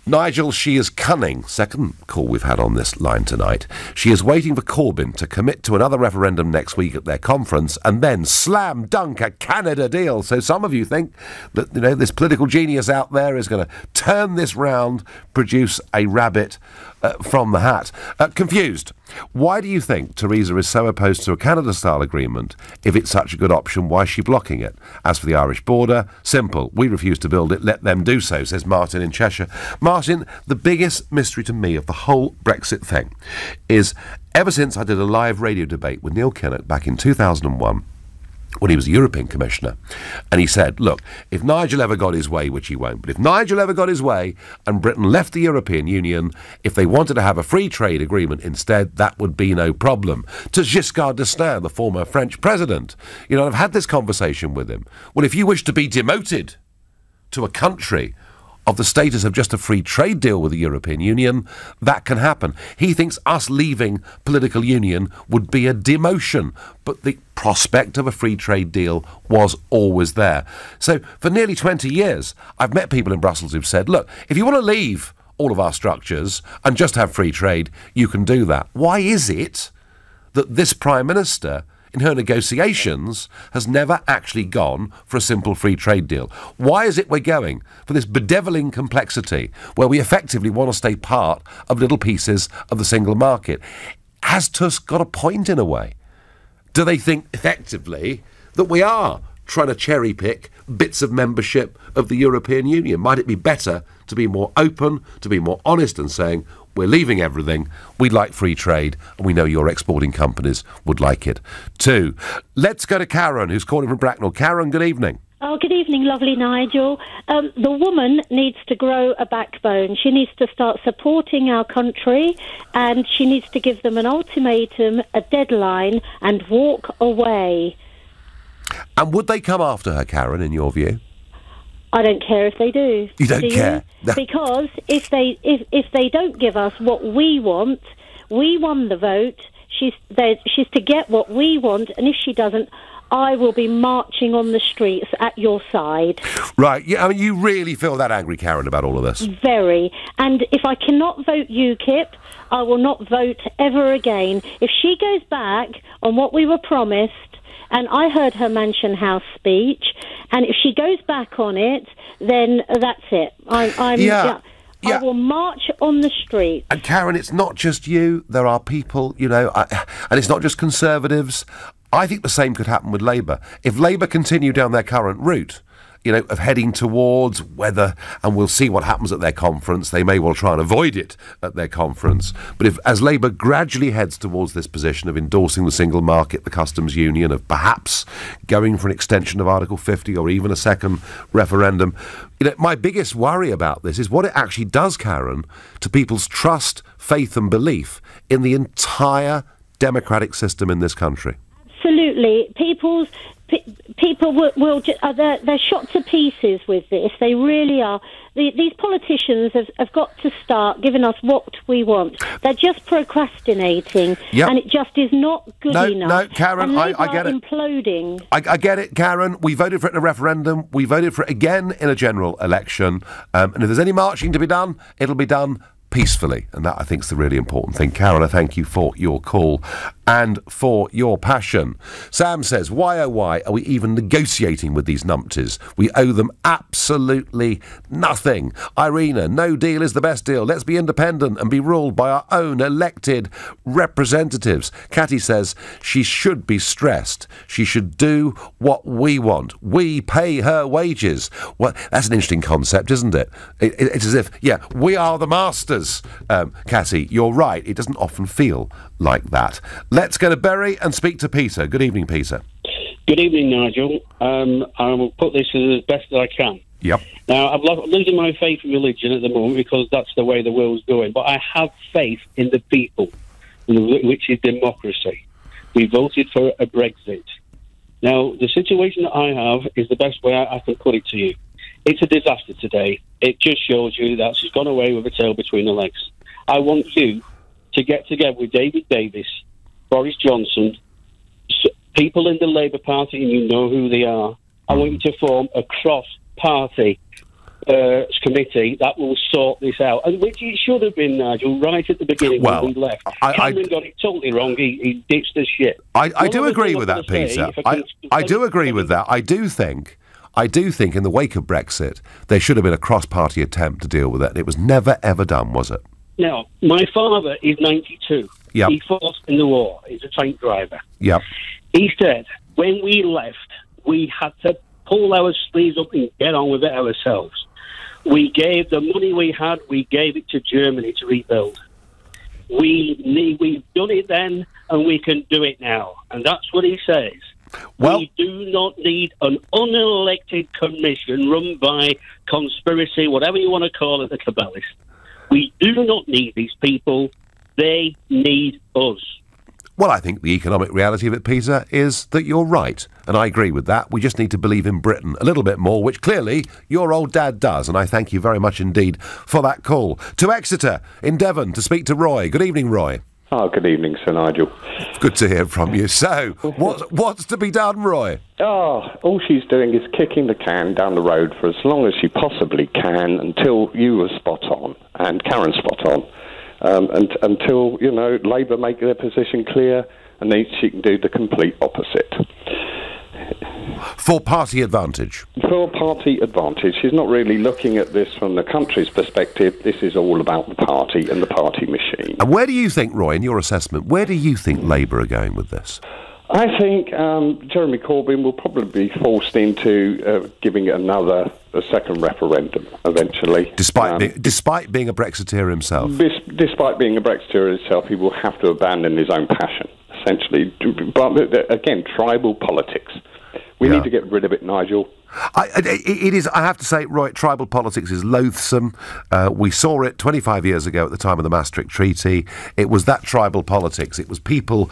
Nigel, she is cunning. Second call we've had on this line tonight. She is waiting for Corbyn to commit to another referendum next week at their conference and then slam dunk a Canada deal. So some of you think that, this political genius out there is going to turn this round, produce a rabbit from the hat. Confused. Why do you think Theresa is so opposed to a Canada-style agreement? If it's such a good option, why is she blocking it? As for the Irish border, simple. We refuse to build it. Let them do so, says Martin in Cheshire. Martin, the biggest mystery to me of the whole Brexit thing is, ever since I did a live radio debate with Neil Kinnock back in 2001, when he was a European Commissioner, and he said, look, if Nigel ever got his way, which he won't, but if Nigel ever got his way and Britain left the European Union, if they wanted to have a free trade agreement instead, that would be no problem. To Giscard d'Estaing, the former French president, you know, I've had this conversation with him. Well, if you wish to be demoted to a country of the status of just a free trade deal with the European Union, that can happen. He thinks us leaving political union would be a demotion, but the prospect of a free trade deal was always there. So for nearly 20 years, I've met people in Brussels who've said, look, if you want to leave all of our structures and just have free trade, you can do that. Why is it that this Prime Minister, in her negotiations, has never actually gone for a simple free trade deal? Why is it we're going for this bedeviling complexity where we effectively want to stay part of little pieces of the single market? Has Tusk got a point in a way? Do they think effectively that we are trying to cherry pick bits of membership of the European Union? Might it be better to be more open, to be more honest and saying, we're leaving everything, we'd like free trade, and we know your exporting companies would like it too. Let's go to Karen, who's calling from Bracknell. Karen, good evening. Oh, good evening, lovely Nigel. The woman needs to grow a backbone. She needs to start supporting our country, and she needs to give them an ultimatum, a deadline, and walk away. And would they come after her, Karen, in your view? I don't care if they do. You don't care? No. Because if they don't give us what we want, we won the vote. She's to get what we want, and if she doesn't, I will be marching on the streets at your side. Right. Yeah. I mean, you really feel that angry, Karen, about all of this? Very. And if I cannot vote UKIP, I will not vote ever again. If she goes back on what we were promised, and I heard her Mansion House speech, and if she goes back on it, then that's it. I will march on the street. And Karen, it's not just you. There are people, you know, and it's not just Conservatives. I think the same could happen with Labour. If Labour continue down their current route, you know, of heading towards whether, and we'll see what happens at their conference, they may well try and avoid it at their conference, but if, as Labour gradually heads towards this position of endorsing the single market, the customs union, of perhaps going for an extension of Article 50 or even a second referendum, you know, my biggest worry about this is what it actually does, Karen, to people's trust, faith and belief in the entire democratic system in this country. Absolutely. People they're shot to pieces with this. They really are. These politicians have got to start giving us what we want. They're just procrastinating, and it just is not good enough. No, Karen, I get it. Imploding. I get it, Karen. We voted for it in a referendum. We voted for it again in a general election. And if there's any marching to be done, it'll be done peacefully, and that I think is the really important thing. Karen, I thank you for your call and for your passion. Sam says, why oh why are we even negotiating with these numpties? We owe them absolutely nothing. Irina, no deal is the best deal. Let's be independent and be ruled by our own elected representatives. Catty says she should be stressed. She should do what we want. We pay her wages. Well, that's an interesting concept, isn't it? It's as if, we are the masters. Cassie, you're right. It doesn't often feel like that. Let's go to Bury and speak to Peter. Good evening, Peter. Good evening, Nigel. I will put this as best as I can. Yep. Now, I'm losing my faith in religion at the moment because that's the way the world's going. But I have faith in the people, which is democracy. We voted for a Brexit. Now, the situation that I have is the best way I can put it to you. It's a disaster today. It just shows you that she's gone away with her tail between her legs. I want you to get together with David Davis, Boris Johnson, people in the Labour Party, and you know who they are. I want you to form a cross-party committee that will sort this out, and which it should have been, Nigel, right at the beginning when we left. Cameron got it totally wrong. He ditched the shit. I do agree with that, Peter. I do agree with that. I do think in the wake of Brexit, there should have been a cross-party attempt to deal with it. It was never, ever done, was it? Now, my father is 92. Yep. He fought in the war. He's a tank driver. Yep. He said, when we left, we had to pull our sleeves up and get on with it ourselves. We gave the money we had, we gave it to Germany to rebuild. We've done it then, and we can do it now. And that's what he says. Well, we do not need an unelected commission run by conspiracy, whatever you want to call it, the Kabbalists. We do not need these people. They need us. Well, I think the economic reality of it, Peter, is that you're right. And I agree with that. We just need to believe in Britain a little bit more, which clearly your old dad does. And I thank you very much indeed for that call. To Exeter, in Devon, to speak to Roy. Good evening, Roy. Oh, good evening, Sir Nigel. Good to hear from you. So, what's to be done, Roy? Oh, all she's doing is kicking the can down the road for as long as she possibly can until you are spot on and Karen's spot on. And until, you know, Labour make their position clear, and then she can do the complete opposite. For party advantage? For party advantage. She's not really looking at this from the country's perspective. This is all about the party and the party machine. And where do you think, Roy, in your assessment, where do you think Labour are going with this? I think Jeremy Corbyn will probably be forced into giving it a second referendum eventually. Despite being a Brexiteer himself? Despite being a Brexiteer himself, he will have to abandon his own passion, essentially. But again, tribal politics. We need to get rid of it, Nigel. It is, I have to say, Roy, tribal politics is loathsome. We saw it 25 years ago at the time of the Maastricht Treaty. It was that tribal politics. It was people,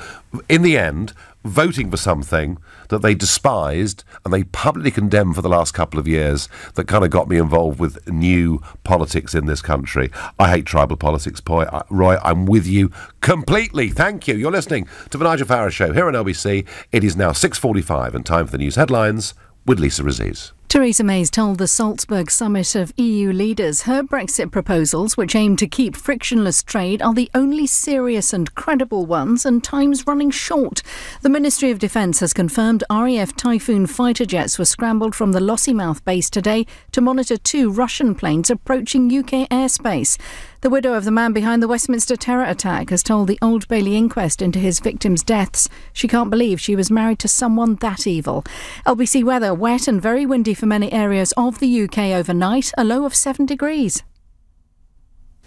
in the end, voting for something that they despised and they publicly condemned for the last couple of years that kind of got me involved with new politics in this country. I hate tribal politics, Roy. I'm with you completely. Thank you. You're listening to the Nigel Farage Show here on LBC. It is now 6:45 and time for the news headlines with Lisa Aziz. Theresa May's told the Salzburg summit of EU leaders her Brexit proposals, which aim to keep frictionless trade, are the only serious and credible ones, and time's running short. The Ministry of Defence has confirmed RAF Typhoon fighter jets were scrambled from the Lossiemouth base today to monitor 2 Russian planes approaching UK airspace. The widow of the man behind the Westminster terror attack has told the Old Bailey inquest into his victims' deaths she can't believe she was married to someone that evil. LBC weather: wet and very windy for many areas of the UK overnight, a low of 7 degrees.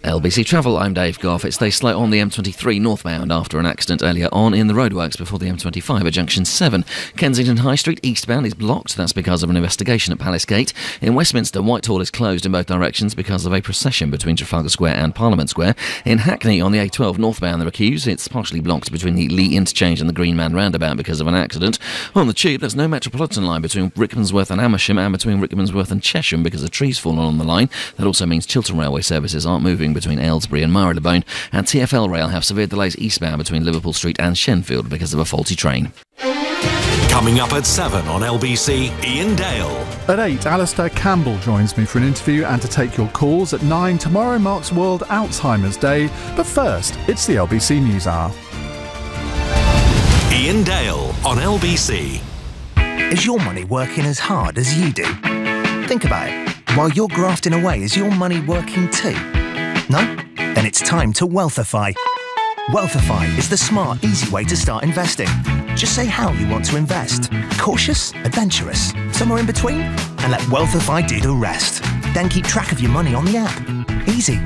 LBC Travel, I'm Dave Goff. It stays slow on the M23 northbound after an accident earlier on in the roadworks before the M25 at Junction 7. Kensington High Street eastbound is blocked. That's because of an investigation at Palace Gate. In Westminster, Whitehall is closed in both directions because of a procession between Trafalgar Square and Parliament Square. In Hackney, on the A12 northbound, there are queues. It's partially blocked between the Lee Interchange and the Green Man roundabout because of an accident. On the Tube, there's no Metropolitan line between Rickmansworth and Amersham and between Rickmansworth and Chesham because of trees fallen on the line. That also means Chiltern Railway services aren't moving between Aylesbury and Marylebone, and TfL Rail have severe delays eastbound between Liverpool Street and Shenfield because of a faulty train. Coming up at 7 on LBC, Ian Dale. At 8, Alistair Campbell joins me for an interview and to take your calls. At 9, tomorrow marks World Alzheimer's Day. But first, it's the LBC News Hour. Ian Dale on LBC. Is your money working as hard as you do? Think about it. While you're grafting away, is your money working too? No? Then it's time to Wealthify. Wealthify is the smart, easy way to start investing. Just say how you want to invest. Cautious? Adventurous? Somewhere in between? And let Wealthify do the rest. Then keep track of your money on the app. Easy.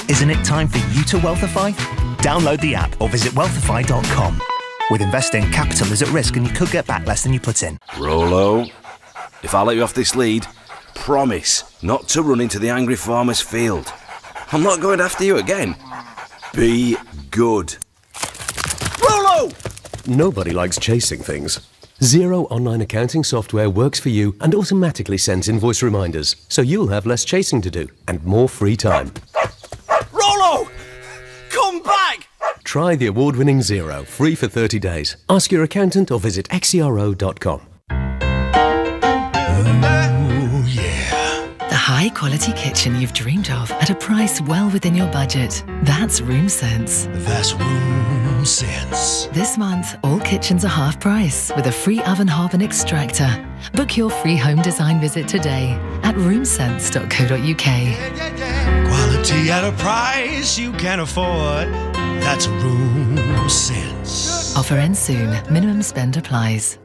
Isn't it time for you to Wealthify? Download the app or visit wealthify.com. With investing, capital is at risk and you could get back less than you put in. Rollo, if I let you off this lead, promise not to run into the angry farmer's field. I'm not going after you again. Be good. Rollo! Nobody likes chasing things. Xero online accounting software works for you and automatically sends invoice reminders, so you'll have less chasing to do and more free time. Rollo! Come back! Try the award-winning Xero, free for 30 days. Ask your accountant or visit xero.com. High-quality kitchen you've dreamed of at a price well within your budget. That's Room Sense. That's Room Sense. This month, all kitchens are half price with a free oven hob and extractor. Book your free home design visit today at roomsense.co.uk. Quality at a price you can afford. That's Room Sense. Offer ends soon. Minimum spend applies.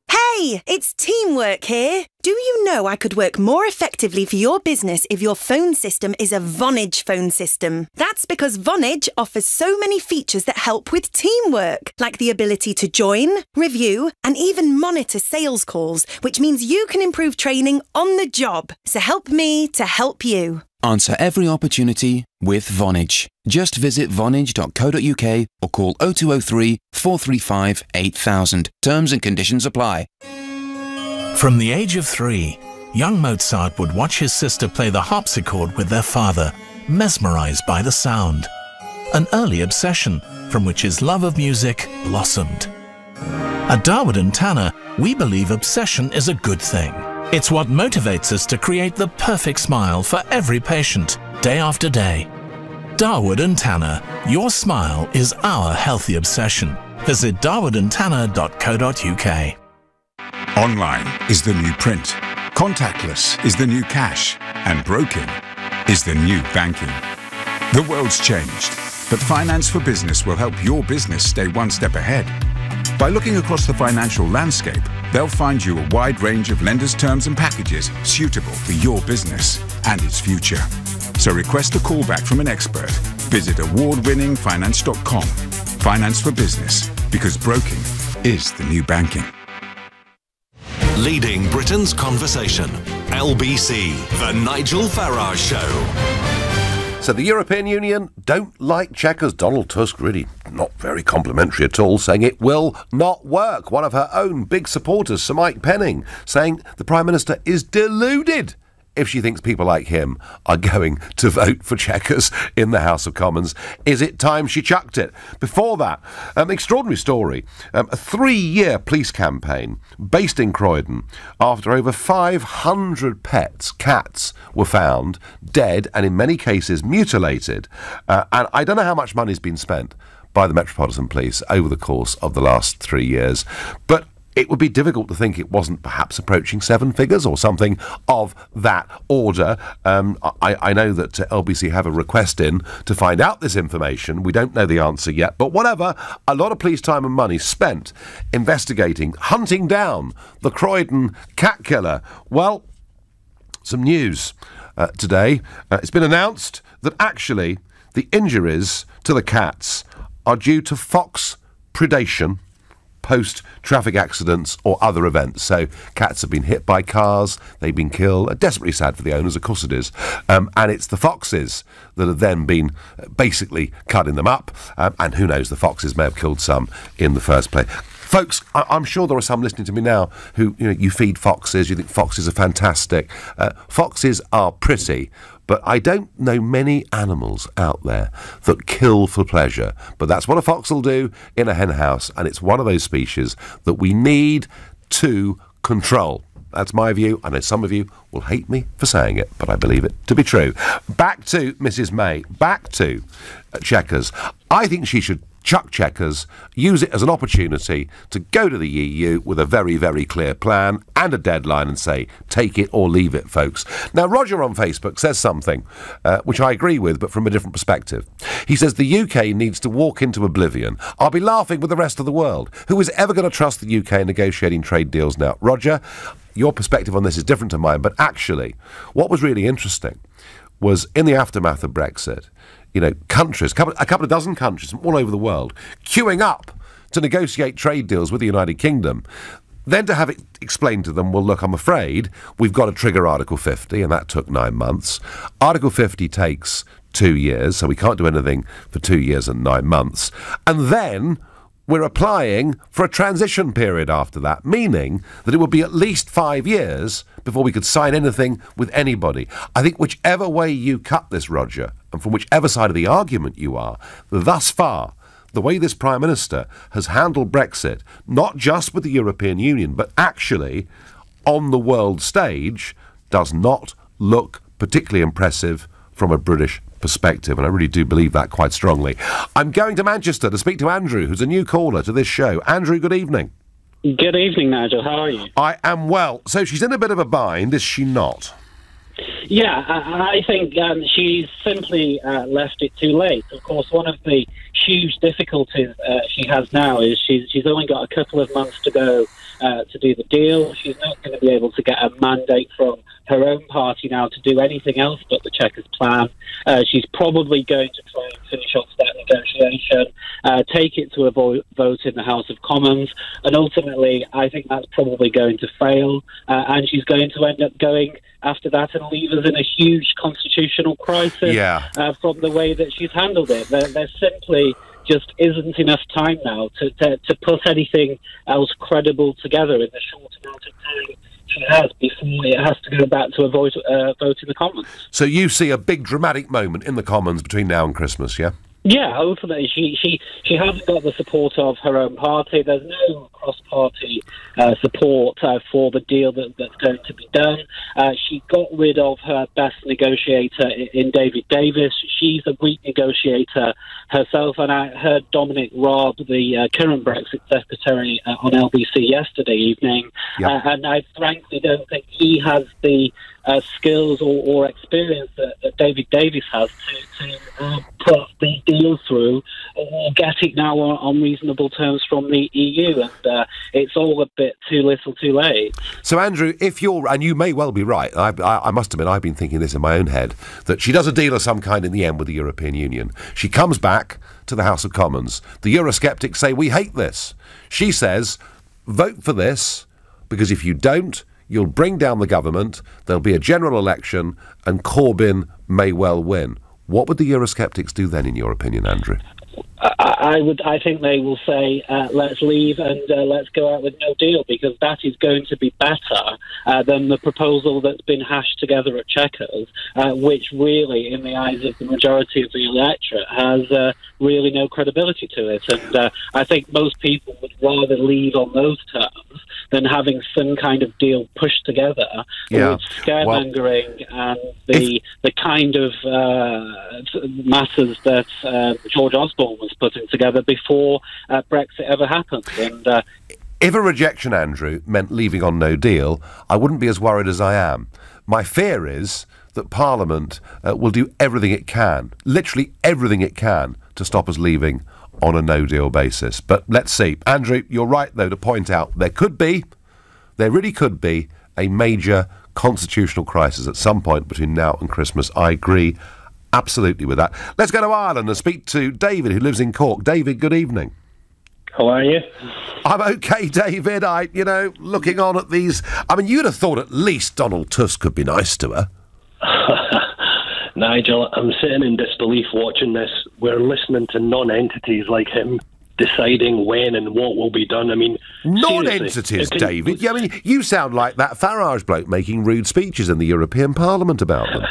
Hey, it's teamwork here. Do you know I could work more effectively for your business if your phone system is a Vonage phone system? That's because Vonage offers so many features that help with teamwork, like the ability to join, review, and even monitor sales calls, which means you can improve training on the job. So help me to help you. Answer every opportunity with Vonage. Just visit vonage.co.uk or call 0203 435 8000. Terms and conditions apply. From the age of 3, young Mozart would watch his sister play the harpsichord with their father, mesmerized by the sound. An early obsession from which his love of music blossomed. At Darwood & Tanner, we believe obsession is a good thing. It's what motivates us to create the perfect smile for every patient, day after day. Darwood & Tanner, your smile is our healthy obsession. Visit darwoodandtanner.co.uk. Online is the new print. Contactless is the new cash. And broking is the new banking. The world's changed, but Finance for Business will help your business stay one step ahead. By looking across the financial landscape, they'll find you a wide range of lenders' terms and packages suitable for your business and its future. So request a call back from an expert. Visit award-winningfinance.com. Finance for Business, because broking is the new banking. Leading Britain's conversation. LBC, The Nigel Farage Show. So the European Union don't like Chequers. Donald Tusk really not very complimentary at all, saying it will not work. One of her own big supporters, Sir Mike Penning, saying the Prime Minister is deluded if she thinks people like him are going to vote for Chequers in the House of Commons. Is it time she chucked it? Before that, extraordinary story. A 3-year police campaign based in Croydon after over 500 cats were found dead and in many cases mutilated. And I don't know how much money's been spent by the Metropolitan Police over the course of the last 3 years, but it would be difficult to think it wasn't perhaps approaching 7 figures or something of that order. I know that LBC have a request in to find out this information. We don't know the answer yet, but whatever, a lot of police time and money spent investigating, hunting down the Croydon cat killer. Well, some news today. It's been announced that actually the injuries to the cats are due to fox predation post-traffic accidents or other events. So cats have been hit by cars, they've been killed. Desperately sad for the owners, of course it is. And it's the foxes that have then been basically cutting them up. And who knows, the foxes may have killed some in the first place. Folks, I'm sure there are some listening to me now who, you feed foxes, you think foxes are fantastic. Foxes are pretty, but I don't know many animals out there that kill for pleasure. But that's what a fox will do in a hen house, and it's one of those species that we need to control. That's my view. I know some of you will hate me for saying it, but I believe it to be true. Back to Mrs May, back to Chequers. I think she should chuck Chequers, use it as an opportunity to go to the EU with a very, very clear plan and a deadline and say, take it or leave it, folks. Now, Roger on Facebook says something which I agree with, but from a different perspective. He says the UK needs to walk into oblivion. I'll be laughing with the rest of the world. Who is ever going to trust the UK in negotiating trade deals now? Roger, your perspective on this is different to mine, but actually, what was really interesting was in the aftermath of Brexit, countries, a couple of dozen countries from all over the world, queuing up to negotiate trade deals with the United Kingdom. Then to have it explained to them, well, look, I'm afraid we've got to trigger Article 50, and that took 9 months. Article 50 takes 2 years, so we can't do anything for 2 years and 9 months. And then we're applying for a transition period after that, meaning that it would be at least 5 years before we could sign anything with anybody. I think whichever way you cut this, Roger, and from whichever side of the argument you are, thus far, the way this Prime Minister has handled Brexit, not just with the European Union, but actually on the world stage, does not look particularly impressive from a British perspective, and I really do believe that quite strongly. I'm going to Manchester to speak to Andrew, who's a new caller to this show. Andrew, good evening. Good evening, Nigel. How are you? I am well. So she's in a bit of a bind, is she not? Yeah, I think she's simply left it too late. Of course, one of the huge difficulties she has now is she's only got a couple of months to go to do the deal. She's not going to be able to get a mandate from her own party now to do anything else but the Chequers plan. She's probably going to try and finish off that negotiation, take it to a vote in the House of Commons, and ultimately I think that's probably going to fail, and she's going to end up going after that and leave us in a huge constitutional crisis from the way that she's handled it. There simply just isn't enough time now to put anything else credible together in the short amount of time she has before it has to go back to a vote in the Commons. So you see a big dramatic moment in the Commons between now and Christmas, yeah? Yeah, ultimately, she hasn't got the support of her own party. There's no cross-party support for the deal that's going to be done. She got rid of her best negotiator in David Davis. She's a weak negotiator herself, and I heard Dominic Raab, the current Brexit secretary, on LBC yesterday evening, and I frankly don't think he has the skills or experience that David Davis has to put these deals through or get it now on reasonable terms from the EU, and it's all a bit too little too late. So Andrew, if you're, and you may well be right, I must admit I've been thinking this in my own head, that she does a deal of some kind in the end with the European Union. She comes back to the House of Commons. The Eurosceptics say, we hate this. She says, vote for this, because if you don't, you'll bring down the government, there'll be a general election, and Corbyn may well win. What would the Eurosceptics do then, in your opinion, Andrew? I think they will say, let's leave and let's go out with no deal, because that is going to be better than the proposal that's been hashed together at Chequers, which really, in the eyes of the majority of the electorate, has really no credibility to it. And I think most people would rather leave on those terms than having some kind of deal pushed together with scaremongering and the kind of matters that George Osborne was putting together before Brexit ever happened. And if a rejection, Andrew, meant leaving on no deal, I wouldn't be as worried as I am. My fear is that Parliament will do everything it can, literally everything it can, to stop us leaving on a no-deal basis. But let's see. Andrew, you're right, though, to point out there really could be, a major constitutional crisis at some point between now and Christmas. I agree absolutely with that. Let's go to Ireland and speak to David, who lives in Cork. David, good evening. How are you? I'm okay, David. Looking on at these... I mean, you'd have thought at least Donald Tusk could be nice to her. Nigel, I'm sitting in disbelief watching this. We're listening to non-entities like him deciding when and what will be done. I mean, non-entities, David. Yeah, I mean, you sound like that Farage bloke making rude speeches in the European Parliament about them.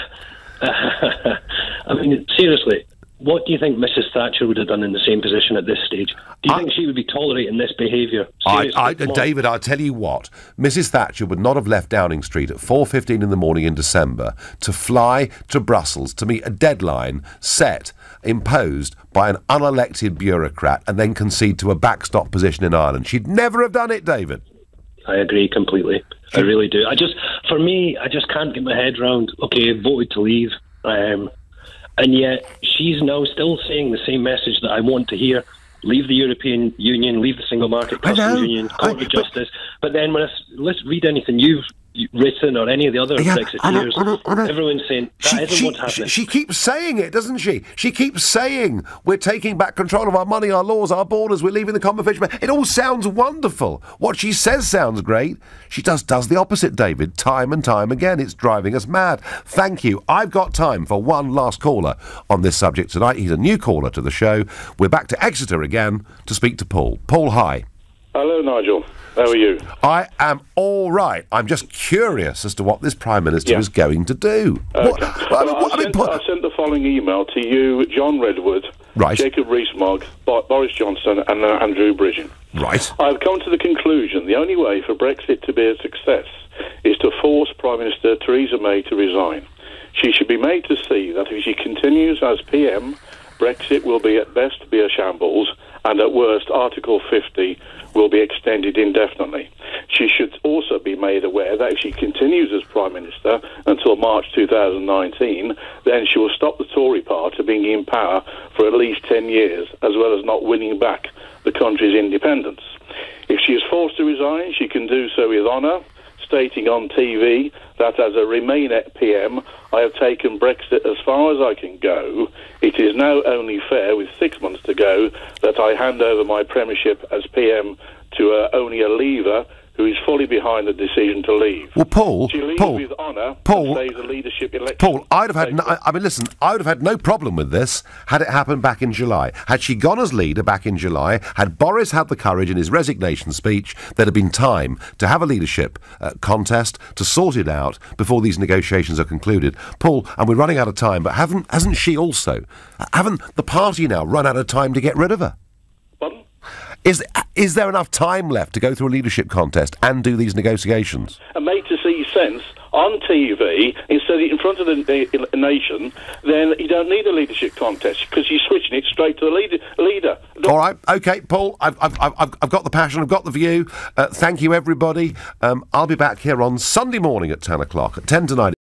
I mean, seriously, what do you think Mrs Thatcher would have done in the same position at this stage? Do you think she would be tolerating this behaviour? David, I'll tell you what. Mrs Thatcher would not have left Downing Street at 4:15 in the morning in December to fly to Brussels to meet a deadline imposed by an unelected bureaucrat and then concede to a backstop position in Ireland. She'd never have done it, David. I agree completely. I really do. I just can't get my head around, okay, voted to leave, and yet she's now still saying the same message that I want to hear. Leave the European Union, leave the single market customs union, Court of Justice. But then let's read anything you've written or any of the other Brexiteers, everyone's saying that isn't what's happening. She keeps saying it, doesn't she? She keeps saying we're taking back control of our money, our laws, our borders, we're leaving the common fishermen. It all sounds wonderful. What she says sounds great. She does the opposite, David, time and time again. It's driving us mad. Thank you. I've got time for one last caller on this subject tonight. He's a new caller to the show. We're back to Exeter again to speak to Paul. Paul, hi. Hello, Nigel. How are you? I am all right. I'm just curious as to what this Prime Minister is going to do. Okay. I sent the following email to you, John Redwood, Jacob Rees-Mogg, Boris Johnson and Andrew Bridgen. Right. I've come to the conclusion the only way for Brexit to be a success is to force Prime Minister Theresa May to resign. She should be made to see that if she continues as PM, Brexit will be at best be a shambles and at worst, Article 50 will be extended indefinitely. She should also be made aware that if she continues as Prime Minister until March 2019, then she will stop the Tory party being in power for at least 10 years, as well as not winning back the country's independence. If she is forced to resign, she can do so with honour, stating on TV that as a Remainette PM, I have taken Brexit as far as I can go. It is now only fair, with 6 months to go, that I hand over my premiership as PM to only a Leaver who is fully behind the decision to leave. Well, Paul, she leaves Paul, with honour Paul, and saves a leadership election. Paul, I'd have had. Listen, I would have had no problem with this had it happened back in July. Had she gone as leader back in July, had Boris had the courage in his resignation speech, there'd have been time to have a leadership contest to sort it out before these negotiations are concluded. Paul, and we're running out of time, but hasn't she also? Haven't the party now run out of time to get rid of her? Pardon? Is there enough time left to go through a leadership contest and do these negotiations? And made to see sense on TV instead of in front of the nation, then you don't need a leadership contest because you're switching it straight to the leader. All right, okay, Paul. I've got the passion. I've got the view. Thank you, everybody. I'll be back here on Sunday morning at 10 o'clock, at 10 to 9.